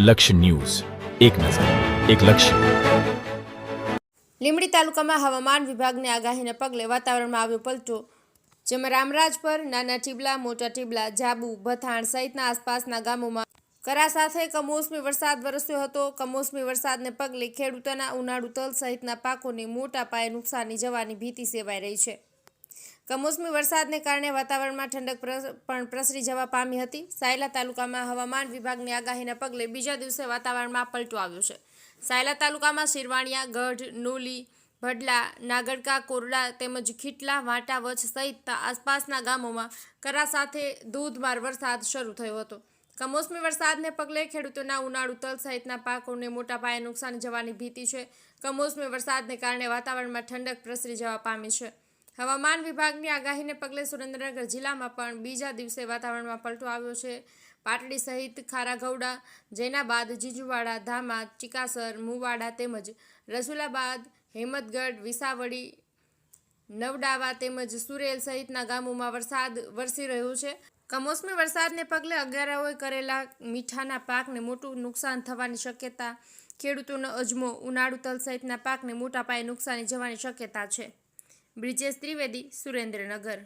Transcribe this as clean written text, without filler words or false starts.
લક્ષ્ય ન્યૂઝ, એક નજર, એક લક્ષ્ય. લીંબડી તાલુકામાં હવામાન વિભાગની આગાહીને પગલે વાતાવરણમાં આવ્યો પલટો, જેમાં રામરાજપર, નાના ટીબલા, મોટા ટીબલા, જાબુ, ભથાણ સહિતના આસપાસના ગામોમાં કરા સાથે કમોસમી વરસાદ વરસ્યો હતો. કમોસમી વરસાદને પગલે ખેડૂતોના ઉનાળુ તલ સહિતના પાકોને મોટા પાયે નુકસાની જવાની ભીતિ સેવાઈ રહી છે. કમોસમી વરસાદને કારણે વાતાવરણમાં ઠંડક પણ પ્રસરી જવા પામી હતી. સાયલા તાલુકામાં હવામાન વિભાગની આગાહીના પગલે બીજા દિવસે વાતાવરણમાં પલટો આવ્યો છે. સાયલા તાલુકામાં શિરવાણિયા, ગઢ, નોલી, ભડલા, નાગડકા, કોરડા તેમજ ખીટલા, વાંટા, વચ્છ સહિતના આસપાસના ગામોમાં કરા સાથે ધોધમાર વરસાદ શરૂ થયો હતો. કમોસમી વરસાદને પગલે ખેડૂતોના ઉનાળુ તલ સહિતના પાકોને મોટા પાયે નુકસાન જવાની ભીતિ છે. કમોસમી વરસાદને કારણે વાતાવરણમાં ઠંડક પ્રસરી જવા પામી છે. હવામાન વિભાગની આગાહીને પગલે સુરેન્દ્રનગર જિલ્લામાં પણ બીજા દિવસે વાતાવરણમાં પલટો આવ્યો છે. પાટડી સહિત ખારાગૌડા, જૈનાબાદ, જીજુવાડા, ધામા, ચિકાસર, મુવાડા તેમજ રસુલાબાદ, હેમતગઢ, વિસાવડી, નવડાવા તેમજ સુરેલ સહિતના ગામોમાં વરસાદ વરસી રહ્યો છે. કમોસમી વરસાદને પગલે અગિયારાઓએ કરેલા મીઠાના પાકને મોટું નુકસાન થવાની શક્યતા. ખેડૂતોનો અજમો, ઉનાળુ તલ સહિતના પાકને મોટા પાયે નુકસાની જવાની શક્યતા છે. બ્રિજેશ ત્રિવેદી, સુરેન્દ્રનગર.